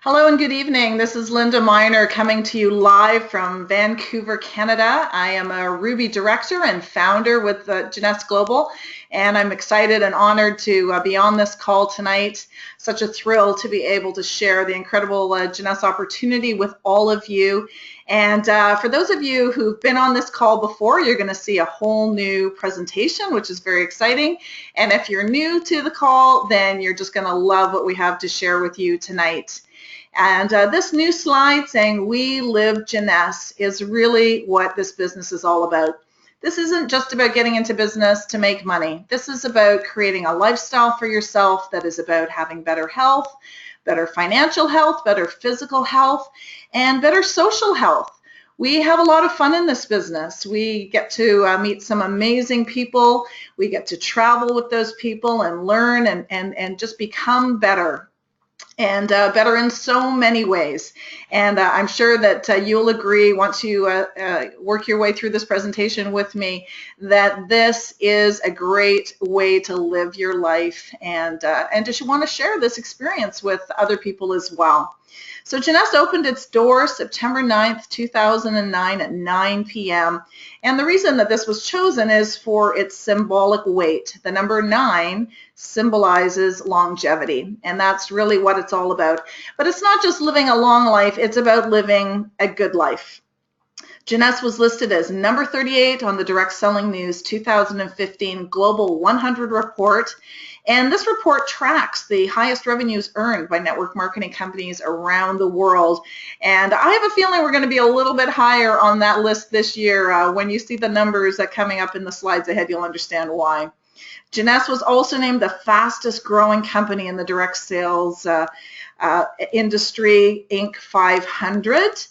Hello and good evening. This is Linda Miner coming to you live from Vancouver, Canada. I am a Ruby director and founder with Jeunesse Global, and I'm excited and honored to be on this call tonight. Such a thrill to be able to share the incredible Jeunesse opportunity with all of you. And for those of you who've been on this call before, you're going to see a whole new presentation, which is very exciting. And if you're new to the call, then you're just going to love what we have to share with you tonight. And this new slide saying "We live Jeunesse" is really what this business is all about. This isn't just about getting into business to make money. This is about creating a lifestyle for yourself that is about having better health, better financial health, better physical health, and better social health. We have a lot of fun in this business. We get to meet some amazing people. We get to travel with those people and learn and just become better. And better in so many ways. And I'm sure that you'll agree once you work your way through this presentation with me that this is a great way to live your life and just want to share this experience with other people as well. So Jeunesse opened its doors September 9th, 2009 at 9 p.m. And the reason that this was chosen is for its symbolic weight. The number 9 symbolizes longevity, and that's really what it's all about. But it's not just living a long life, it's about living a good life. Jeunesse was listed as number 38 on the Direct Selling News 2015 Global 100 report. And this report tracks the highest revenues earned by network marketing companies around the world. And I have a feeling we're going to be a little bit higher on that list this year. When you see the numbers coming up in the slides ahead, you'll understand why. Jeunesse was also named the fastest growing company in the direct sales industry, Inc. 500.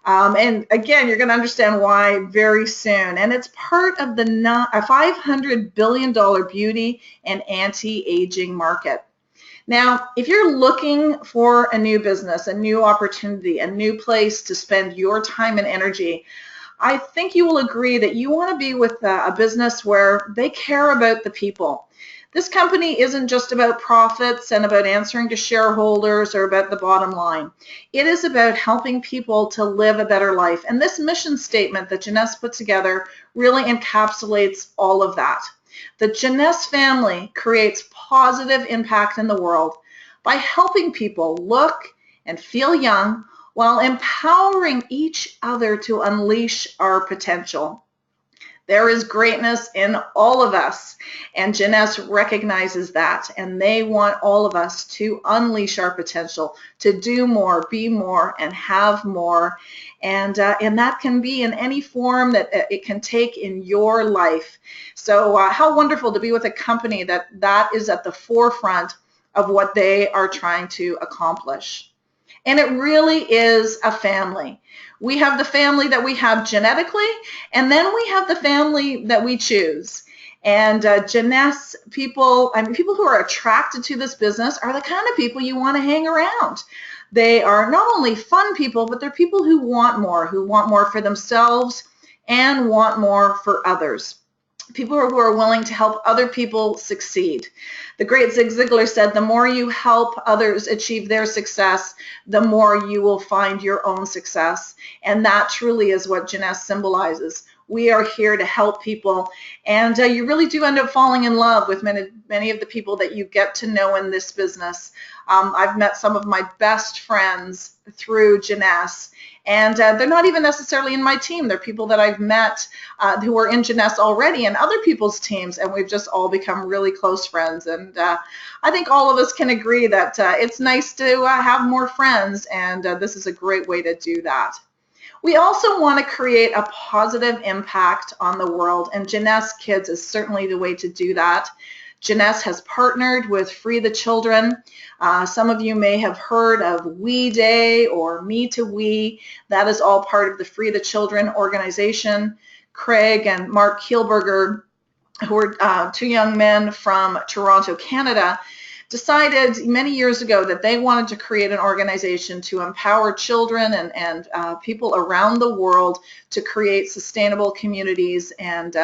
And again, you're going to understand why very soon. And it's part of the $500 billion beauty and anti-aging market. Now, if you're looking for a new business, a new opportunity, a new place to spend your time and energy, I think you will agree that you want to be with a business where they care about the people. This company isn't just about profits and about answering to shareholders or about the bottom line. It is about helping people to live a better life. And this mission statement that Jeunesse put together really encapsulates all of that. The Jeunesse family creates positive impact in the world by helping people look and feel young while empowering each other to unleash our potential. There is greatness in all of us, and Jeunesse recognizes that, and they want all of us to unleash our potential, to do more, be more, and have more, and that can be in any form that it can take in your life. So how wonderful to be with a company that is at the forefront of what they are trying to accomplish. And it really is a family. We have the family that we have genetically, and then we have the family that we choose. And Jeunesse people, people who are attracted to this business are the kind of people you want to hang around. They are not only fun people, but they're people who want more for themselves and want more for others. People who are willing to help other people succeed. The great Zig Ziglar said, the more you help others achieve their success, the more you will find your own success. And that truly is what Jeunesse symbolizes. We are here to help people, and you really do end up falling in love with many of the people that you get to know in this business. I've met some of my best friends through Jeunesse, and they're not even necessarily in my team. They're people that I've met who are in Jeunesse already and other people's teams, and we've just all become really close friends. And I think all of us can agree that it's nice to have more friends, and this is a great way to do that. We also want to create a positive impact on the world, and Jeunesse Kids is certainly the way to do that. Jeunesse has partnered with Free the Children. Some of you may have heard of We Day or Me to We. That is all part of the Free the Children organization. Craig and Mark Kielberger, who are two young men from Toronto, Canada, decided many years ago that they wanted to create an organization to empower children and people around the world to create sustainable communities and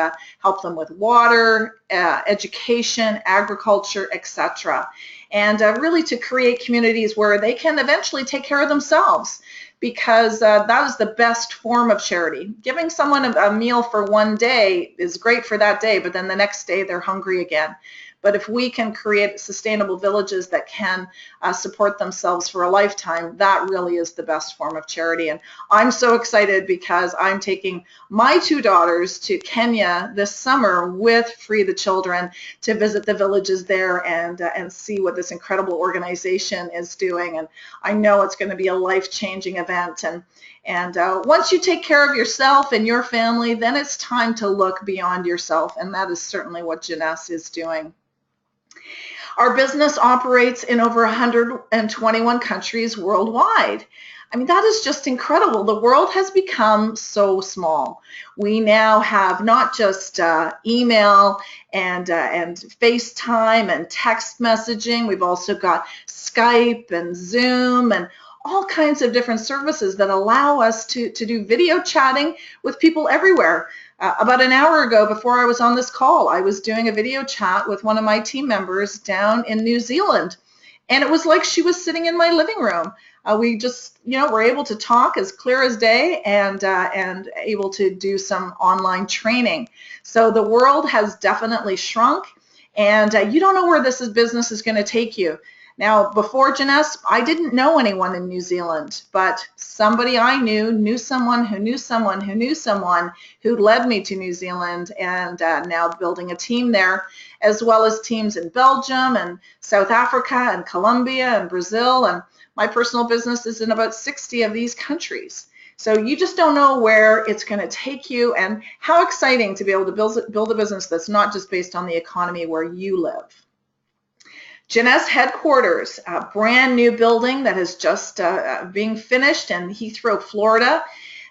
help them with water, education, agriculture, etc. And really to create communities where they can eventually take care of themselves, because that is the best form of charity. Giving someone a meal for one day is great for that day, but then the next day they're hungry again. But if we can create sustainable villages that can support themselves for a lifetime, that really is the best form of charity. And I'm so excited because I'm taking my 2 daughters to Kenya this summer with Free the Children to visit the villages there and see what this incredible organization is doing. And I know it's going to be a life-changing event. And once you take care of yourself and your family, then it's time to look beyond yourself. And that is certainly what Jeunesse is doing. Our business operates in over 121 countries worldwide. I mean, that is just incredible. The world has become so small. We now have not just email and FaceTime and text messaging. We've also got Skype and Zoom and all kinds of different services that allow us to do video chatting with people everywhere. About an hour ago, before I was on this call, I was doing a video chat with one of my team members down in New Zealand, and it was like she was sitting in my living room. We just, were able to talk as clear as day and able to do some online training. So the world has definitely shrunk, and you don't know where this business is going to take you. Now, before Jeunesse, I didn't know anyone in New Zealand, but somebody I knew someone who knew someone who knew someone who led me to New Zealand, and now building a team there, as well as teams in Belgium and South Africa and Colombia and Brazil. And my personal business is in about 60 of these countries. So you just don't know where it's going to take you, and how exciting to be able to build a business that's not just based on the economy where you live. Jeunesse headquarters, a brand new building that is just being finished in Heathrow, Florida.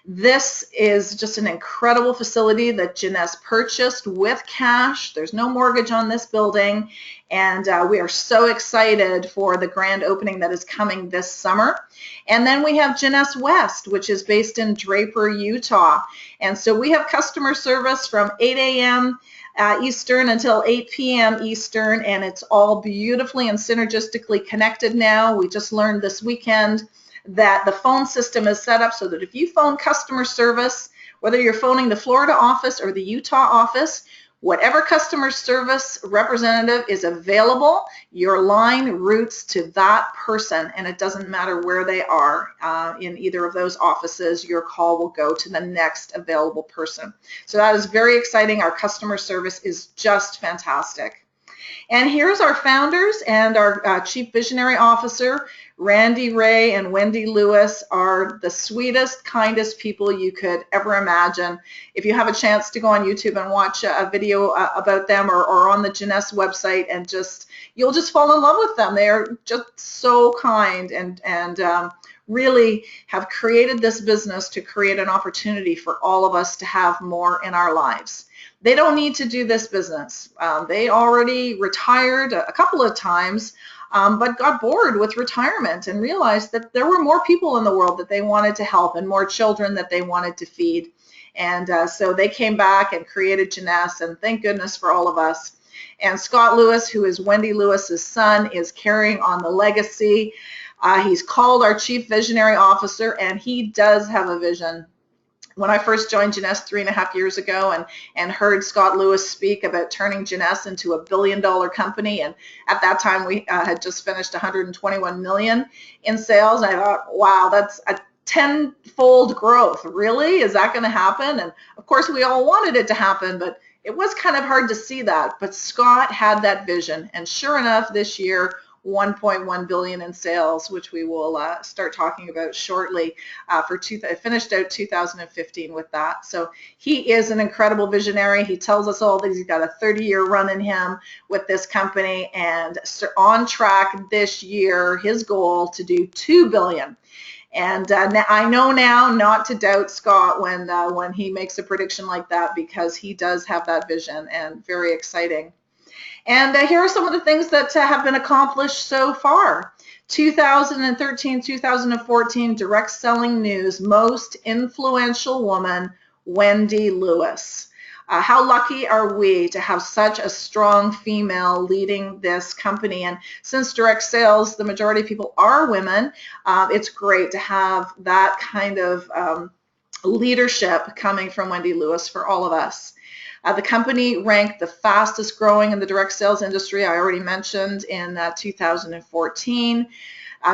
This is just an incredible facility that Jeunesse purchased with cash. There's no mortgage on this building, and we are so excited for the grand opening that is coming this summer. And then we have Jeunesse West, which is based in Draper, Utah. And so we have customer service from 8 a.m. Eastern until 8 p.m. Eastern, and it's all beautifully and synergistically connected now. We just learned this weekend that the phone system is set up so that if you phone customer service, whether you're phoning the Florida office or the Utah office, whatever customer service representative is available, your line routes to that person, and it doesn't matter where they are in either of those offices, your call will go to the next available person. So that is very exciting. Our customer service is just fantastic. And here's our founders and our Chief Visionary Officer. Randy Ray and Wendy Lewis are the sweetest, kindest people you could ever imagine. If you have a chance to go on YouTube and watch a video about them or on the Jeunesse website, and you'll just fall in love with them. They are just so kind and really have created this business to create an opportunity for all of us to have more in our lives. They don't need to do this business. They already retired a couple of times, but got bored with retirement and realized that there were more people in the world that they wanted to help and more children that they wanted to feed. And so they came back and created Jeunesse, and thank goodness for all of us. And Scott Lewis, who is Wendy Lewis's son, is carrying on the legacy. He's called our Chief Visionary Officer, and he does have a vision. When I first joined Jeunesse 3.5 years ago and heard Scott Lewis speak about turning Jeunesse into a billion-dollar company, and at that time we had just finished 121 million in sales, I thought, wow, that's a 10-fold growth. Really? Is that going to happen? And of course we all wanted it to happen, but it was kind of hard to see that. But Scott had that vision, and sure enough, this year, 1.1 billion in sales, which we will start talking about shortly. Finished out 2015 with that. So he is an incredible visionary. He tells us all that he's got a 30-year run in him with this company, and on track this year, his goal to do 2 billion. And I know now not to doubt Scott when he makes a prediction like that, because he does have that vision, and very exciting. And here are some of the things that have been accomplished so far. 2013, 2014 direct selling news, most influential woman, Wendy Lewis. How lucky are we to have such a strong female leading this company? And since direct sales, the majority of people are women, it's great to have that kind of leadership coming from Wendy Lewis for all of us. The company ranked the fastest growing in the direct sales industry, I already mentioned, in 2014.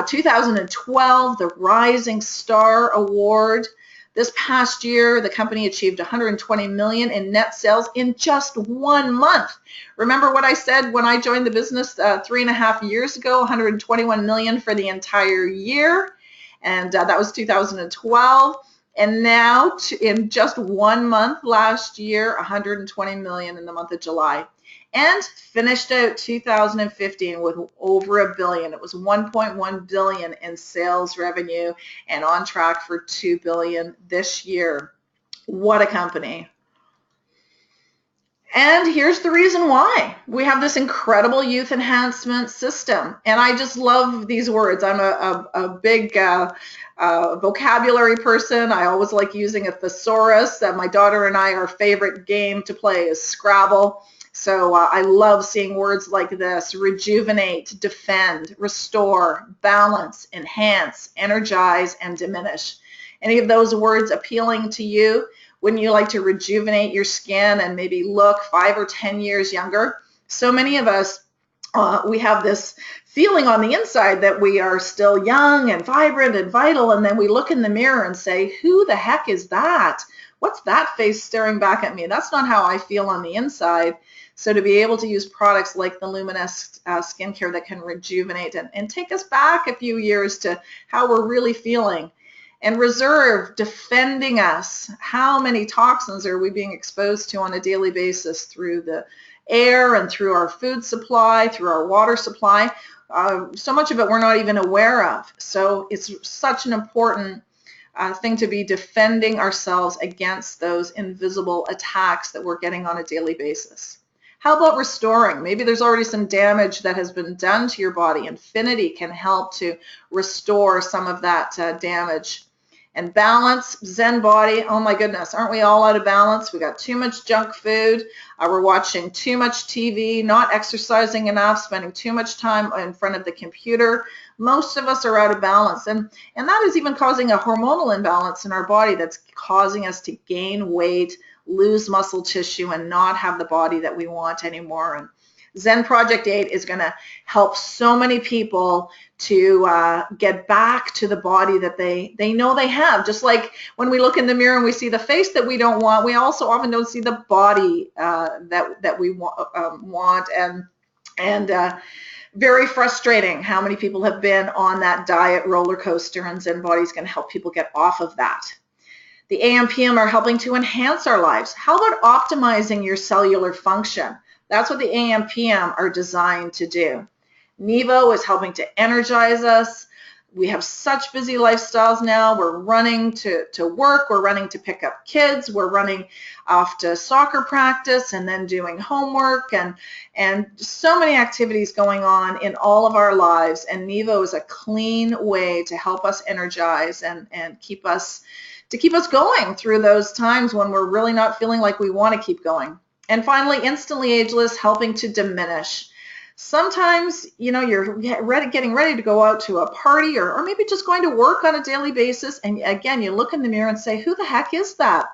2012, the Rising Star Award. This past year, the company achieved $120 million in net sales in just 1 month. Remember what I said when I joined the business 3.5 years ago, $121 million for the entire year, and that was 2012. And now, in just 1 month last year, $120 million in the month of July. And finished out 2015 with over $1 billion. It was $1.1 billion in sales revenue and on track for $2 billion this year. What a company. And here's the reason why. We have this incredible youth enhancement system. And I just love these words. I'm a big vocabulary person. I always like using a thesaurus. My daughter and I, our favorite game to play is Scrabble. So I love seeing words like this: rejuvenate, defend, restore, balance, enhance, energize, and diminish. Any of those words appealing to you? Wouldn't you like to rejuvenate your skin and maybe look 5 or 10 years younger? So many of us, we have this feeling on the inside that we are still young and vibrant and vital, and then we look in the mirror and say, who the heck is that? What's that face staring back at me? That's not how I feel on the inside. So to be able to use products like the Luminous skincare that can rejuvenate and take us back a few years to how we're really feeling. And Reserve, defending us. How many toxins are we being exposed to on a daily basis through the air and through our food supply, through our water supply? So much of it we're not even aware of. So it's such an important thing to be defending ourselves against those invisible attacks that we're getting on a daily basis. How about restoring? Maybe there's already some damage that has been done to your body. Infinity can help to restore some of that damage. And balance, Zen Body, oh my goodness, aren't we all out of balance? We got too much junk food, we're watching too much TV, not exercising enough, spending too much time in front of the computer. Most of us are out of balance, and that is even causing a hormonal imbalance in our body that's causing us to gain weight, lose muscle tissue, and not have the body that we want anymore. And Zen Project 8 is going to help so many people to get back to the body that they know they have. Just like when we look in the mirror and we see the face that we don't want, we also often don't see the body that we want. And very frustrating how many people have been on that diet roller coaster, and Zen Body is going to help people get off of that. The AM/PM are helping to enhance our lives. How about optimizing your cellular function? That's what the AM/PM are designed to do. Nevo is helping to energize us. We have such busy lifestyles now. We're running to work. We're running to pick up kids. We're running off to soccer practice and then doing homework, and so many activities going on in all of our lives. And Nevo is a clean way to help us energize and keep us going through those times when we're really not feeling like we want to keep going. And finally, Instantly Ageless, helping to diminish. Sometimes, you're getting ready to go out to a party or maybe just going to work on a daily basis, and again, you look in the mirror and say, who the heck is that?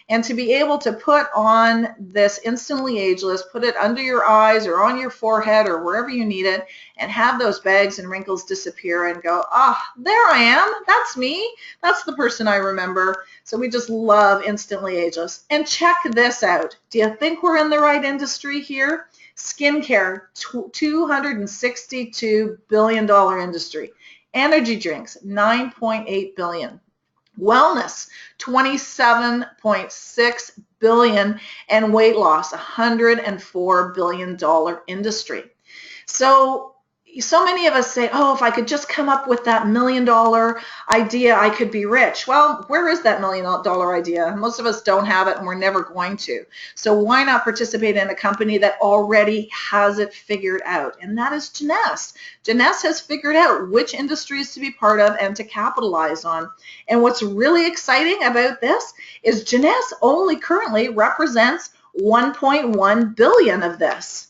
And to be able to put on this Instantly Ageless, put it under your eyes or on your forehead or wherever you need it, and have those bags and wrinkles disappear and go, there I am. That's me. That's the person I remember. So we just love Instantly Ageless. And check this out. Do you think we're in the right industry here? Skincare, $262 billion industry. Energy drinks, $9.8 billion. Wellness, $27.6 billion, and weight loss, $104 billion industry. So, so many of us say, oh, if I could just come up with that $1 million idea, I could be rich. Well, where is that $1 million idea? Most of us don't have it, and we're never going to. So why not participate in a company that already has it figured out? And that is Jeunesse. Jeunesse has figured out which industries to be part of and to capitalize on. And what's really exciting about this is Jeunesse only currently represents 1.1 billion of this.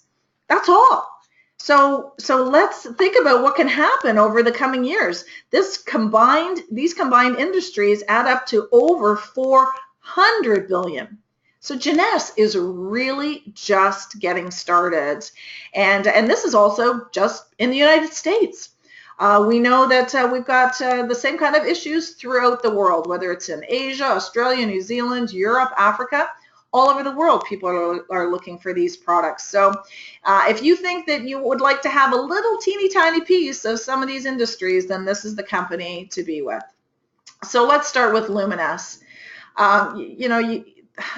That's all. So let's think about what can happen over the coming years. These combined industries add up to over 400 billion. So Jeunesse is really just getting started. And this is also just in the United States. We know that we've got the same kind of issues throughout the world, whether it's in Asia, Australia, New Zealand, Europe, Africa. All over the world, people are looking for these products. So if you think that you would like to have a little teeny tiny piece of some of these industries, then this is the company to be with. So let's start with Luminesse.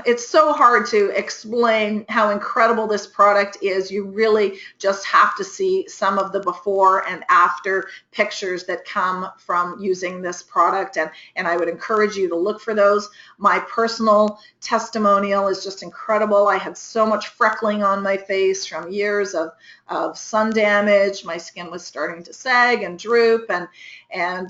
It's so hard to explain how incredible this product is. You really just have to see some of the before and after pictures that come from using this product, and I would encourage you to look for those. My personal testimonial is just incredible. I had so much freckling on my face from years of sun damage. My skin was starting to sag and droop, and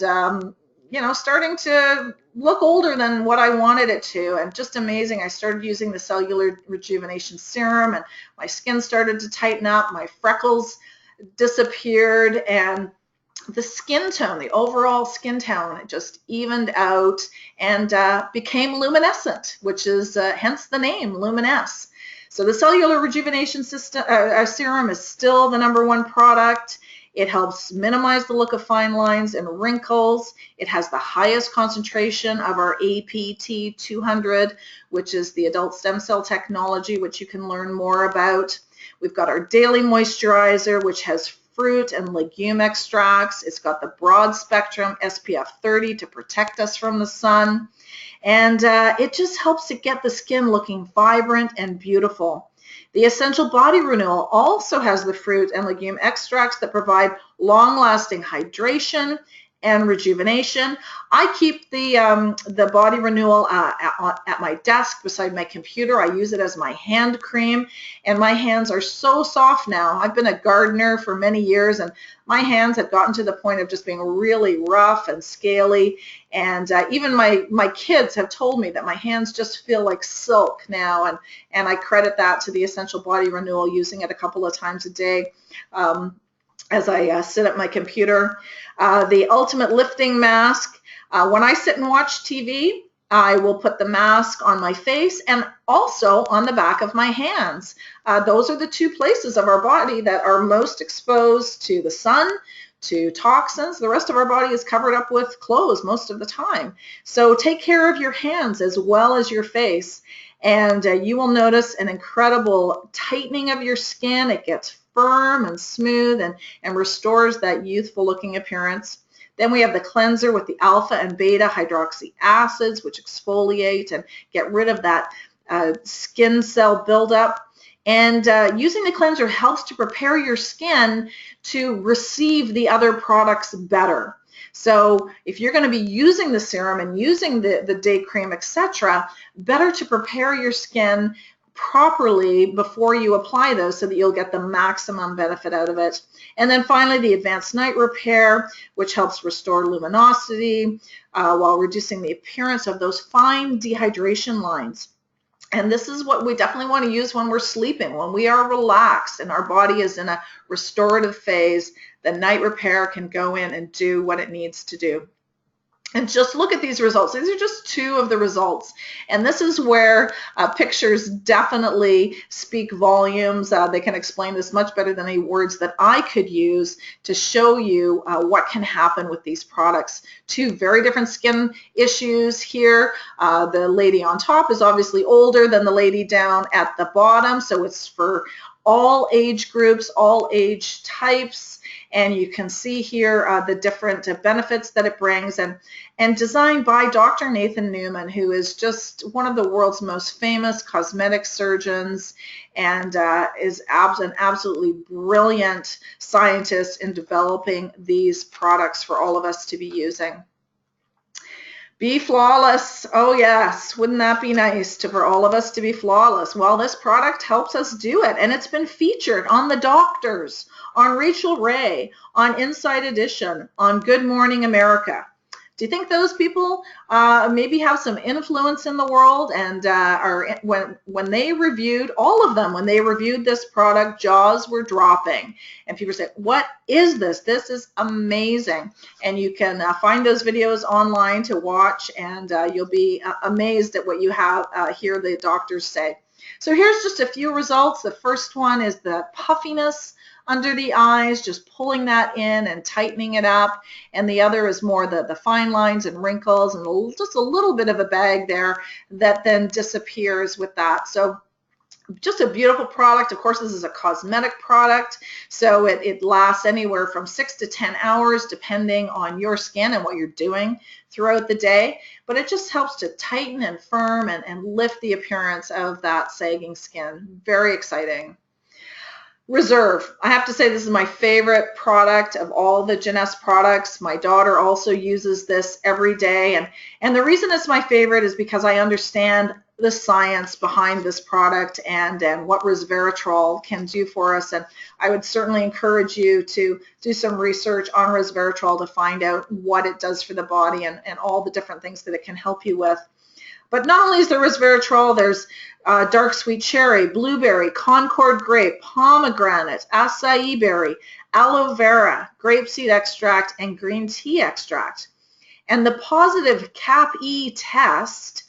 starting to look older than what I wanted it to, and just amazing. I started using the cellular rejuvenation serum, and my skin started to tighten up, my freckles disappeared, and the skin tone, the overall skin tone, it just evened out and became luminescent, which is hence the name Luminesse. So the cellular rejuvenation serum is still the #1 product. It helps minimize the look of fine lines and wrinkles. It has the highest concentration of our APT 200, which is the adult stem cell technology, which you can learn more about. We've got our daily moisturizer, which has fruit and legume extracts. It's got the broad spectrum SPF 30 to protect us from the sun. And it just helps to get the skin looking vibrant and beautiful. The Essential Body Renewal also has the fruit and legume extracts that provide long-lasting hydration and rejuvenation. I keep the Body Renewal at my desk beside my computer. I use it as my hand cream, and my hands are so soft now. I've been a gardener for many years, and my hands have gotten to the point of just being really rough and scaly, and even my kids have told me that my hands just feel like silk now, and I credit that to the Essential Body Renewal, using it a couple of times a day as I sit at my computer. The Ultimate Lifting Mask. When I sit and watch TV, I will put the mask on my face and also on the back of my hands. Those are the two places of our body that are most exposed to the sun, to toxins. The rest of our body is covered up with clothes most of the time. So take care of your hands as well as your face, and you will notice an incredible tightening of your skin. It gets firm and smooth and restores that youthful looking appearance. Then we have the cleanser with the alpha and beta hydroxy acids, which exfoliate and get rid of that skin cell buildup. And using the cleanser helps to prepare your skin to receive the other products better. So if you're going to be using the serum and using the day cream, etc., better to prepare your skin properly before you apply those so that you'll get the maximum benefit out of it. And then finally, the Advanced Night Repair, which helps restore luminosity while reducing the appearance of those fine dehydration lines. And this is what we definitely want to use when we're sleeping, when we are relaxed and our body is in a restorative phase. The Night Repair can go in and do what it needs to do. And just look at these results. These are just two of the results. And this is where pictures definitely speak volumes. They can explain this much better than any words that I could use to show you what can happen with these products. Two very different skin issues here. The lady on top is obviously older than the lady down at the bottom. So it's for all age groups, all age types. and you can see here the different benefits that it brings, and designed by Dr. Nathan Newman, who is just one of the world's most famous cosmetic surgeons and is an absolutely brilliant scientist in developing these products for all of us to be using. Be flawless. Oh yes, wouldn't that be nice for all of us to be flawless? Well, this product helps us do it, and it's been featured on The Doctors, on Rachel Ray, on Inside Edition, on Good Morning America. Do you think those people maybe have some influence in the world, and when they reviewed, all of them, when they reviewed this product, jaws were dropping, and people say, what is this? This is amazing. And you can find those videos online to watch, and you'll be amazed at what you hear the doctors say. So here's just a few results. The first one is the puffiness under the eyes, just pulling that in and tightening it up. And the other is more the fine lines and wrinkles and just a little bit of a bag there that then disappears with that. So just a beautiful product. Of course, this is a cosmetic product, so it lasts anywhere from 6 to 10 hours depending on your skin and what you're doing throughout the day. But it just helps to tighten and firm and lift the appearance of that sagging skin. Very exciting. Reserve. I have to say this is my favorite product of all the Jeunesse products. My daughter also uses this every day, and the reason it's my favorite is because I understand the science behind this product and what resveratrol can do for us, and I would certainly encourage you to do some research on resveratrol to find out what it does for the body and all the different things that it can help you with. But not only is there resveratrol, there's dark sweet cherry, blueberry, Concord grape, pomegranate, acai berry, aloe vera, grapeseed extract, and green tea extract. And the positive CAP-E test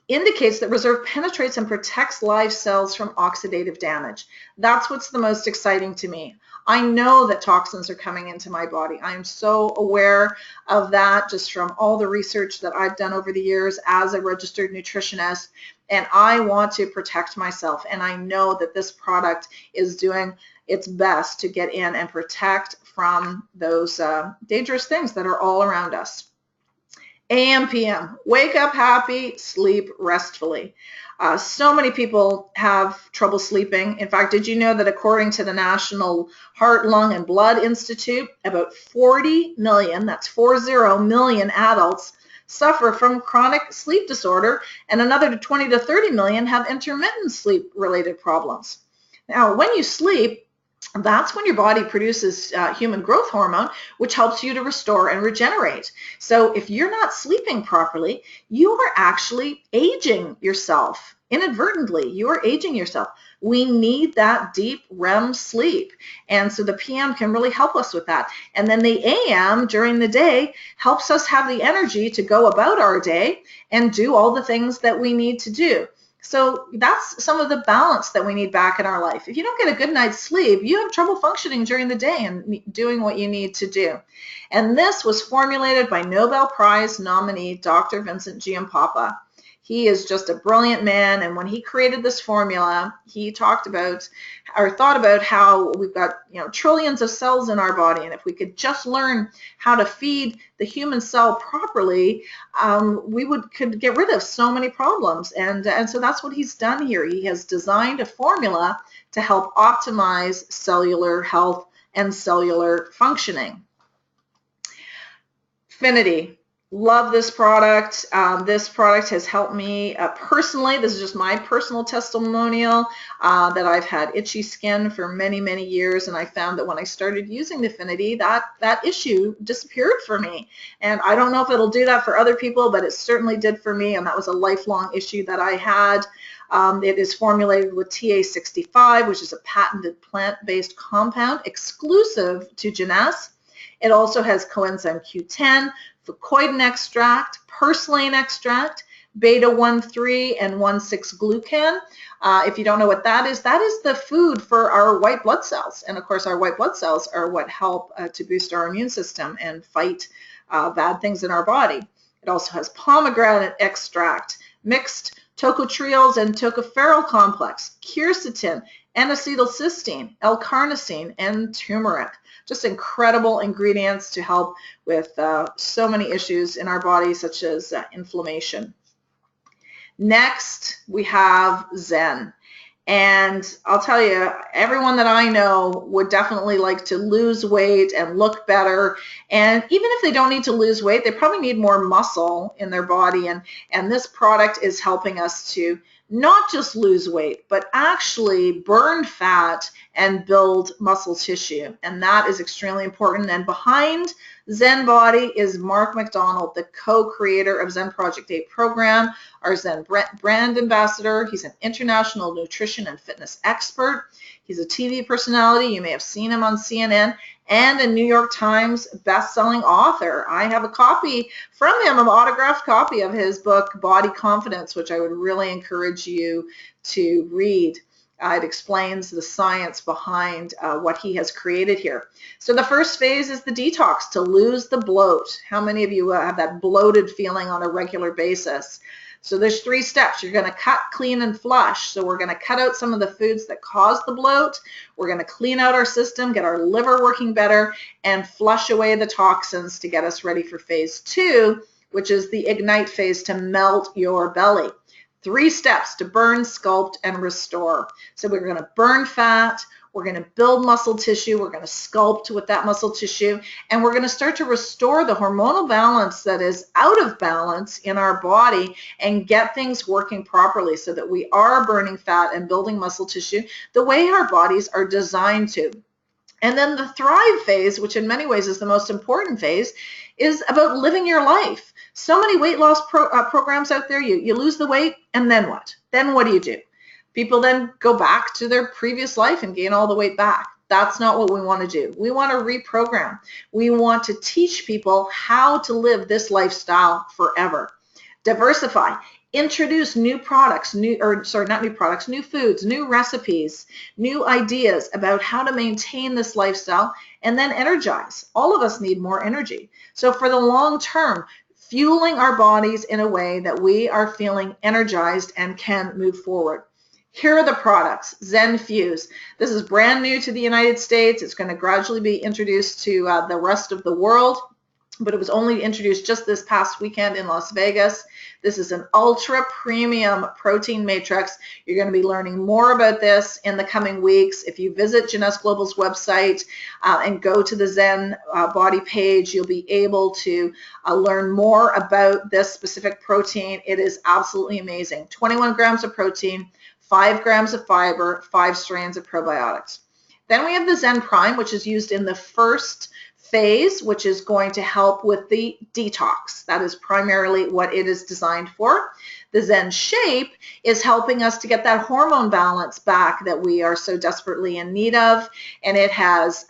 indicates that Reserve penetrates and protects live cells from oxidative damage. That's what's the most exciting to me. I know that toxins are coming into my body. I am so aware of that just from all the research that I've done over the years as a registered nutritionist, and I want to protect myself, and I know that this product is doing its best to get in and protect from those dangerous things that are all around us. AM, PM, wake up happy, sleep restfully. So many people have trouble sleeping. In fact, did you know that according to the National Heart, Lung, and Blood Institute, about 40 million, that's 40 million adults suffer from chronic sleep disorder, and another 20 to 30 million have intermittent sleep-related problems. Now, when you sleep, that's when your body produces human growth hormone, which helps you to restore and regenerate. So if you're not sleeping properly, you are actually aging yourself. Inadvertently, you are aging yourself. We need that deep REM sleep. And so the PM can really help us with that. And then the AM during the day helps us have the energy to go about our day and do all the things that we need to do. So that's some of the balance that we need back in our life. If you don't get a good night's sleep, you have trouble functioning during the day and doing what you need to do. And this was formulated by Nobel Prize nominee Dr. Vincent Giampapa. He is just a brilliant man, and when he created this formula, he thought about how we've got trillions of cells in our body, and if we could just learn how to feed the human cell properly, we could get rid of so many problems. And so that's what he's done here. He has designed a formula to help optimize cellular health and cellular functioning. Finity. Love this product. This product has helped me personally. This is just my personal testimonial that I've had itchy skin for many, many years, and I found that when I started using the Finity, that issue disappeared for me. And I don't know if it'll do that for other people, but it certainly did for me, and that was a lifelong issue that I had. It is formulated with TA65, which is a patented plant-based compound exclusive to Jeunesse. It also has coenzyme Q10, fucoidan extract, purslane extract, beta-1,3 and 1,6-glucan. If you don't know what that is the food for our white blood cells. And of course, our white blood cells are what help to boost our immune system and fight bad things in our body. It also has pomegranate extract mixed tocotrienols and tocopherol complex, quercetin, N-acetylcysteine, L-carnosine, and turmeric. Just incredible ingredients to help with so many issues in our body, such as inflammation. Next, we have Zen. And I'll tell you, everyone that I know would definitely like to lose weight and look better. And even if they don't need to lose weight, they probably need more muscle in their body. And this product is helping us to not just lose weight, but actually burn fat and build muscle tissue. And that is extremely important. And behind Zen Body is Mark McDonald, the co-creator of Zen Project 8 program, our Zen brand ambassador. He's an international nutrition and fitness expert. He's a TV personality. You may have seen him on CNN, and a New York Times best-selling author. I have a copy from him, an autographed copy of his book, Body Confidence, which I would really encourage you to read. It explains the science behind what he has created here. So the first phase is the detox, to lose the bloat. How many of you have that bloated feeling on a regular basis? So there's 3 steps. You're going to cut, clean, and flush. So we're going to cut out some of the foods that cause the bloat. We're going to clean out our system, get our liver working better, and flush away the toxins to get us ready for phase 2, which is the ignite phase, to melt your belly. 3 steps to burn, sculpt, and restore. So we're going to burn fat, we're going to build muscle tissue, we're going to sculpt with that muscle tissue, and we're going to start to restore the hormonal balance that is out of balance in our body and get things working properly so that we are burning fat and building muscle tissue the way our bodies are designed to. And then the thrive phase, which in many ways is the most important phase, is about living your life. So many weight loss programs out there, you lose the weight, and then what? Then what do? People then go back to their previous life and gain all the weight back. That's not what we want to do. We want to reprogram. We want to teach people how to live this lifestyle forever. Diversify. Introduce new products, new foods, new recipes, new ideas about how to maintain this lifestyle, and then energize. All of us need more energy. So for the long term, fueling our bodies in a way that we are feeling energized and can move forward. Here are the products. Zen Fuse. This is brand new to the United States. It's going to gradually be introduced to the rest of the world, but it was only introduced just this past weekend in Las Vegas. This is an ultra premium protein matrix. You're going to be learning more about this in the coming weeks. If you visit Jeunesse Global's website and go to the Zen Body page, you'll be able to learn more about this specific protein. It is absolutely amazing. 21 grams of protein, 5 grams of fiber, 5 strands of probiotics. Then we have the Zen Prime, which is used in the first phase, which is going to help with the detox. That is primarily what it is designed for. The Zen Shape is helping us to get that hormone balance back that we are so desperately in need of, and it has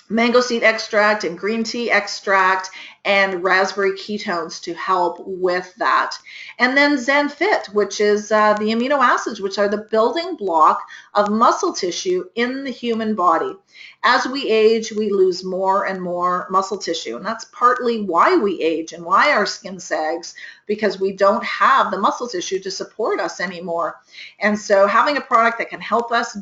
mango seed extract and green tea extract and raspberry ketones to help with that. And then Zen Fit, which is the amino acids, which are the building block of muscle tissue in the human body. As we age, we lose more and more muscle tissue, and that's partly why we age and why our skin sags, because we don't have the muscle tissue to support us anymore. And so having a product that can help us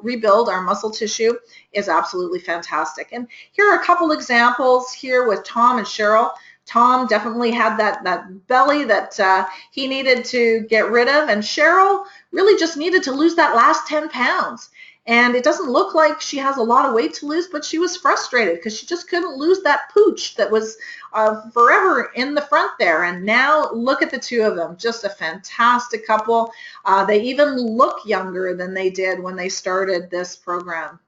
rebuild our muscle tissue is absolutely fantastic. And here are a couple examples here with Tom and Cheryl. Tom definitely had that belly that he needed to get rid of, and Cheryl really just needed to lose that last 10 pounds. And it doesn't look like she has a lot of weight to lose, but she was frustrated because she just couldn't lose that pooch that was forever in the front there. And now look at the two of them, just a fantastic couple. They even look younger than they did when they started this program.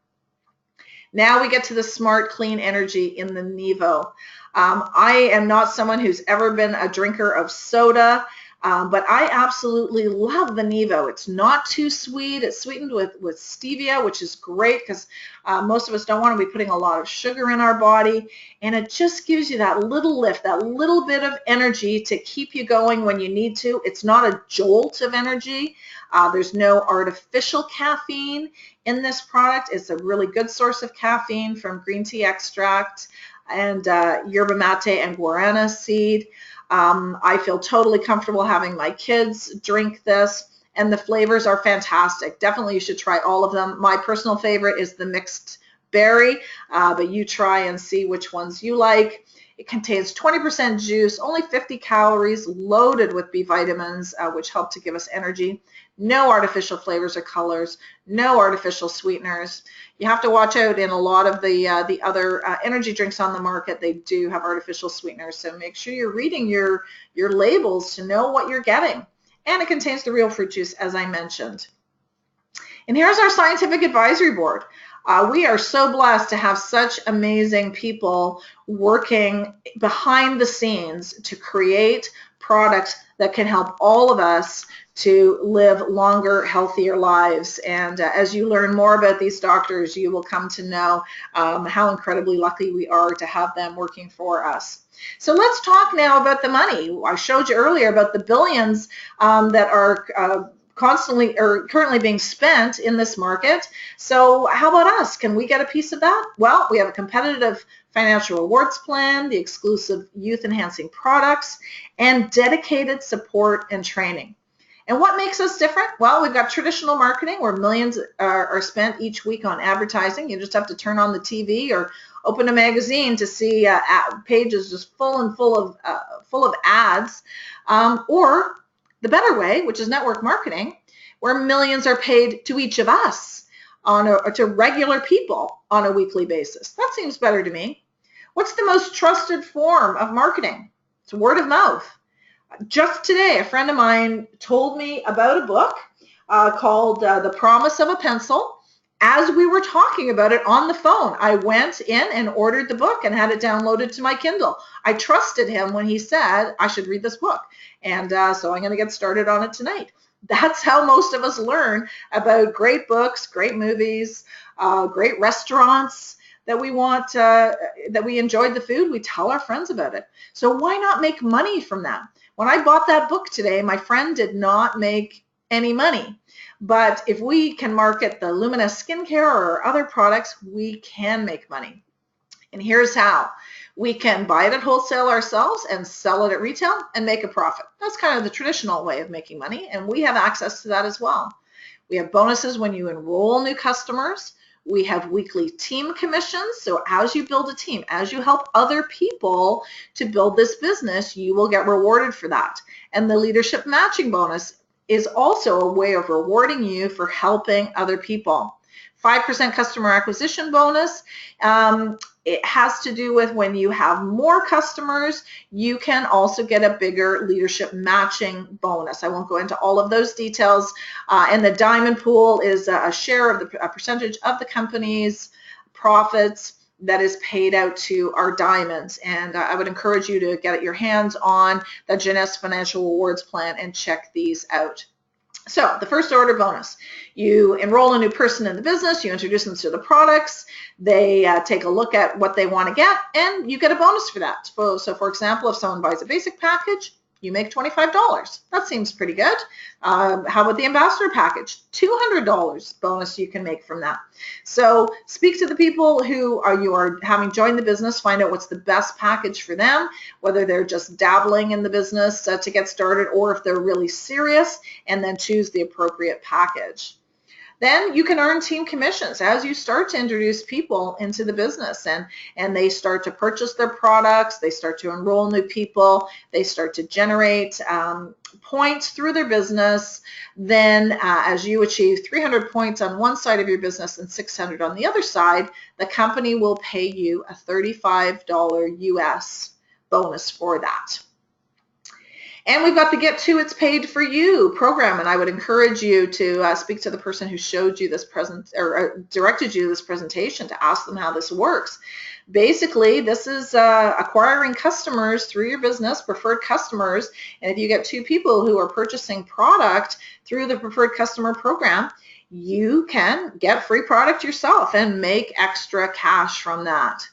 Now we get to the Smart Clean Energy in the Nevo. I am not someone who's ever been a drinker of soda, but I absolutely love the Nevo. It's not too sweet. It's sweetened with stevia, which is great because most of us don't want to be putting a lot of sugar in our body. And it just gives you that little lift, that little bit of energy to keep you going when you need to. It's not a jolt of energy. There's no artificial caffeine in this product. It's a really good source of caffeine from green tea extract and yerba mate and guarana seed. I feel totally comfortable having my kids drink this, and the flavors are fantastic. Definitely you should try all of them. My personal favorite is the mixed berry, but you try and see which ones you like. It contains 20% juice, only 50 calories, loaded with B vitamins, which help to give us energy. No artificial flavors or colors, no artificial sweeteners. You have to watch out in a lot of the other energy drinks on the market. They do have artificial sweeteners, so make sure you're reading your labels to know what you're getting. And it contains the real fruit juice, as I mentioned. And here's our scientific advisory board. We are so blessed to have such amazing people working behind the scenes to create products that can help all of us to live longer, healthier lives. And as you learn more about these doctors, you will come to know how incredibly lucky we are to have them working for us. So let's talk now about the money. I showed you earlier about the billions that are constantly or currently being spent in this market. So how about us? Can we get a piece of that? Well, we have a competitive financial rewards plan, the exclusive youth enhancing products, and dedicated support and training. And what makes us different? Well, we've got traditional marketing where millions are spent each week on advertising. You just have to turn on the TV or open a magazine to see pages just full of ads, or the better way, which is network marketing, where millions are paid to each of us to regular people on a weekly basis. That seems better to me. What's the most trusted form of marketing? It's word of mouth. Just today, a friend of mine told me about a book called The Promise of a Pencil. As we were talking about it on the phone, I went in and ordered the book and had it downloaded to my Kindle. I trusted him when he said I should read this book. And so I'm going to get started on it tonight. That's how most of us learn about great books, great movies, great restaurants that we want, that we enjoyed the food. We tell our friends about it. So why not make money from that? When I bought that book today, my friend did not make any money. But if we can market the Luminous skincare or other products, we can make money. And here's how. We can buy it at wholesale ourselves and sell it at retail and make a profit. That's kind of the traditional way of making money, and we have access to that as well. We have bonuses when you enroll new customers. We have weekly team commissions. So as you build a team, as you help other people to build this business, you will get rewarded for that. And the leadership matching bonus is also a way of rewarding you for helping other people. 5% customer acquisition bonus. It has to do with when you have more customers, you can also get a bigger leadership matching bonus. I won't go into all of those details. And the diamond pool is a share of a percentage of the company's profits that is paid out to our diamonds. And I would encourage you to get your hands on the Jeunesse Financial Rewards Plan and check these out. So the first order bonus, you enroll a new person in the business, you introduce them to the products, they take a look at what they want to get, and you get a bonus for that. So for example, if someone buys a basic package, you make $25. That seems pretty good. How about the ambassador package? $200 bonus you can make from that. So speak to the people who you are having joined the business, find out what's the best package for them, whether they're just dabbling in the business to get started or if they're really serious, and then choose the appropriate package. Then you can earn team commissions as you start to introduce people into the business and they start to purchase their products, they start to enroll new people, they start to generate points through their business. Then as you achieve 300 points on one side of your business and 600 on the other side, the company will pay you a $35 US bonus for that. And we've got the Get To It's Paid For You program, and I would encourage you to speak to the person who showed you this directed you to this presentation to ask them how this works. Basically, this is acquiring customers through your business, preferred customers, and if you get two people who are purchasing product through the preferred customer program, you can get free product yourself and make extra cash from that.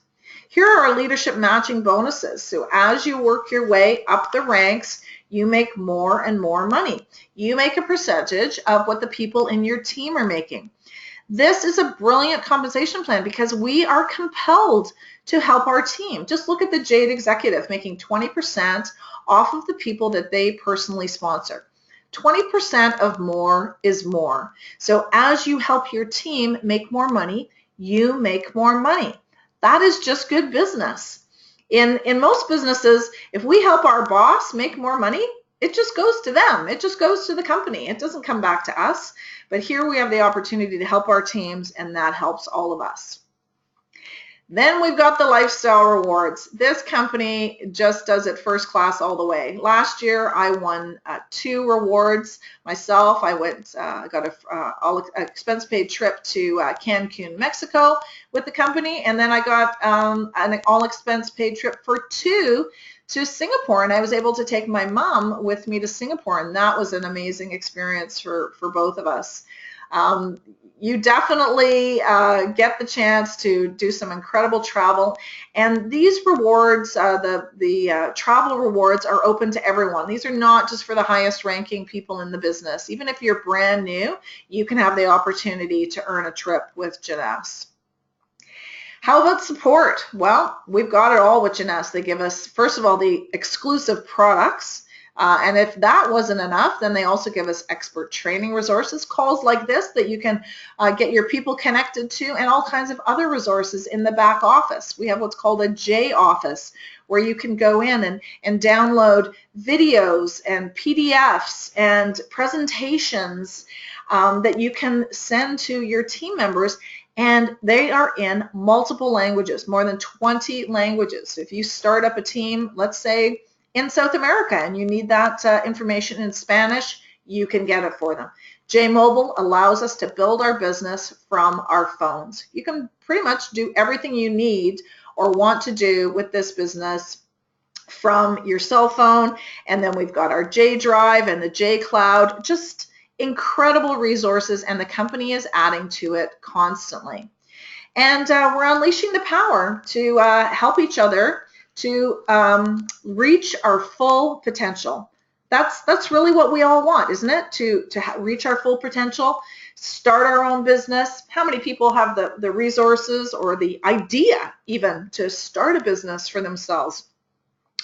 Here are our leadership matching bonuses. So as you work your way up the ranks, you make more and more money. You make a percentage of what the people in your team are making. This is a brilliant compensation plan because we are compelled to help our team. Just look at the Jade executive making 20% off of the people that they personally sponsor. 20% of more is more. So as you help your team make more money, you make more money. That is just good business. In most businesses, if we help our boss make more money, it just goes to them. It just goes to the company. It doesn't come back to us. But here we have the opportunity to help our teams, and that helps all of us. Then we've got the lifestyle rewards. This company just does it first class all the way. Last year, I won 2 rewards myself. I got a all expense paid trip to Cancun, Mexico with the company, and then I got an all expense paid trip for 2 to Singapore, and I was able to take my mom with me to Singapore, and that was an amazing experience for both of us. You definitely get the chance to do some incredible travel, and these rewards, the travel rewards, are open to everyone. These are not just for the highest ranking people in the business. Even if you're brand new, you can have the opportunity to earn a trip with Jeunesse. How about support? Well, we've got it all with Jeunesse. They give us, first of all, the exclusive products. And if that wasn't enough, then they also give us expert training resources, calls like this that you can get your people connected to, and all kinds of other resources in the back office. We have what's called a J office, where you can go in and download videos and PDFs and presentations that you can send to your team members. And they are in multiple languages, more than 20 languages. So if you start up a team, let's say in South America, and you need that information in Spanish, you can get it for them. J Mobile allows us to build our business from our phones. You can pretty much do everything you need or want to do with this business from your cell phone. And then we've got our J Drive and the J Cloud, just incredible resources, and the company is adding to it constantly. And we're unleashing the power to help each other to reach our full potential. That's really what we all want, isn't it? To reach our full potential, start our own business. How many people have the resources or the idea even to start a business for themselves?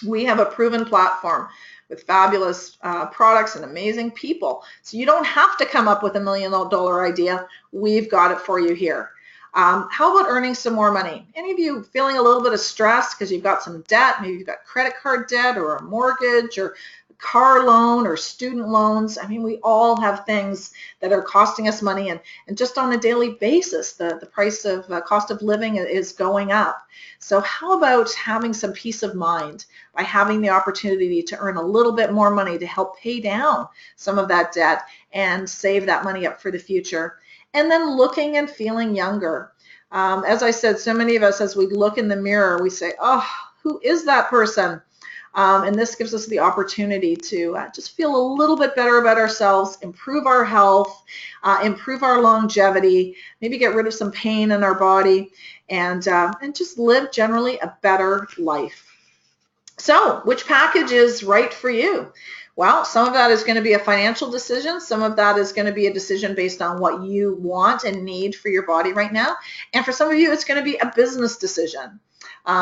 We have a proven platform with fabulous products and amazing people. So you don't have to come up with $1 million idea. We've got it for you here. How about earning some more money? Any of you feeling a little bit of stress because you've got some debt? Maybe you've got credit card debt or a mortgage or a car loan or student loans. I mean, we all have things that are costing us money, and just on a daily basis, the price of cost of living is going up. So how about having some peace of mind by having the opportunity to earn a little bit more money to help pay down some of that debt and save that money up for the future? And then looking and feeling younger. As I said, so many of us, as we look in the mirror, we say, oh, who is that person? And this gives us the opportunity to just feel a little bit better about ourselves, improve our health, improve our longevity, maybe get rid of some pain in our body, and just live generally a better life. So which package is right for you? Well, some of that is going to be a financial decision. Some of that is going to be a decision based on what you want and need for your body right now. And for some of you, it's going to be a business decision.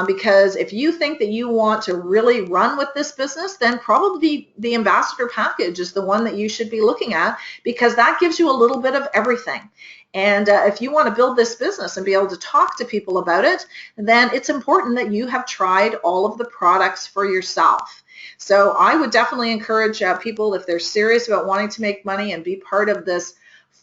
Because if you think that you want to really run with this business, then probably the ambassador package is the one that you should be looking at, because that gives you a little bit of everything. And if you want to build this business and be able to talk to people about it, then it's important that you have tried all of the products for yourself. So I would definitely encourage people, if they're serious about wanting to make money and be part of this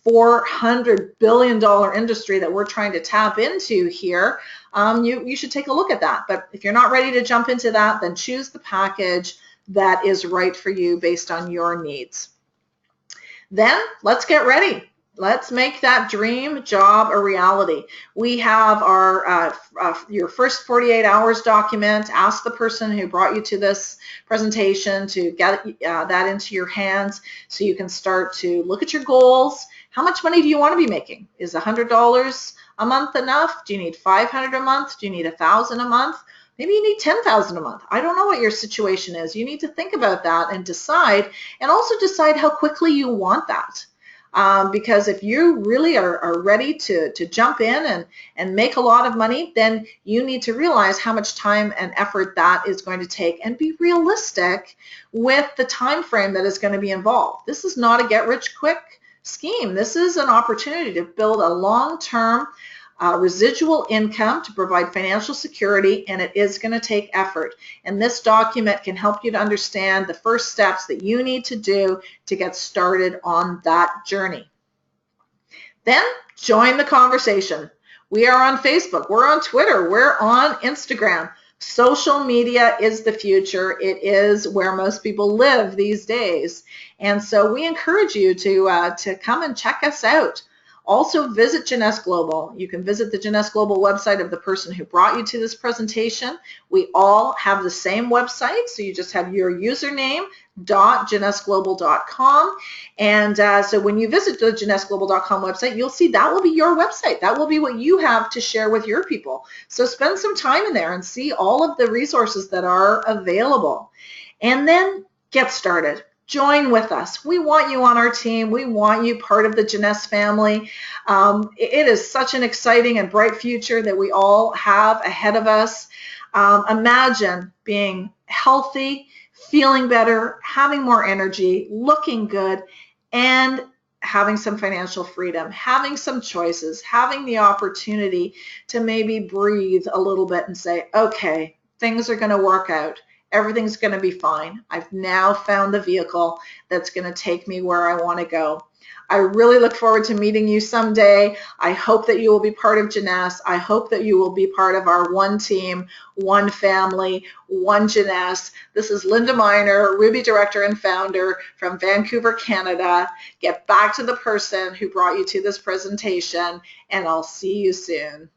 $400 billion industry that we're trying to tap into here, you should take a look at that. But if you're not ready to jump into that, then choose the package that is right for you based on your needs. Then let's get ready. Let's make that dream job a reality. We have our your first 48 hours document. Ask the person who brought you to this presentation to get that into your hands so you can start to look at your goals. How much money do you want to be making? Is $100 a month enough? Do you need $500 a month? Do you need $1,000 a month? Maybe you need $10,000 a month. I don't know what your situation is. You need to think about that and decide, and also decide how quickly you want that. because if you really are ready to jump in and make a lot of money, then you need to realize how much time and effort that is going to take and be realistic with the time frame that is going to be involved. This is not a get-rich-quick scheme. This is an opportunity to build a long-term residual income to provide financial security, and it is going to take effort. And this document can help you to understand the first steps that you need to do to get started on that journey. Then join the conversation. We are on Facebook, we're on Twitter, we're on Instagram. Social media is the future. It is where most people live these days. And so we encourage you to come and check us out. Also visit Jeunesse Global. You can visit the Jeunesse Global website of the person who brought you to this presentation. We all have the same website, so you just have your username, .jeunesseglobal.com. And so when you visit the jeunesseglobal.com website, you'll see that will be your website. That will be what you have to share with your people. So spend some time in there and see all of the resources that are available. And then get started. Join with us. We want you on our team. We want you part of the Jeunesse family. It is such an exciting and bright future that we all have ahead of us. Imagine being healthy, feeling better, having more energy, looking good, and having some financial freedom, having some choices, having the opportunity to maybe breathe a little bit and say, okay, things are going to work out. Everything's going to be fine. I've now found the vehicle that's going to take me where I want to go. I really look forward to meeting you someday. I hope that you will be part of Jeunesse. I hope that you will be part of our one team, one family, one Jeunesse. This is Linda Miner, Ruby Director and Founder from Vancouver, Canada. Get back to the person who brought you to this presentation, and I'll see you soon.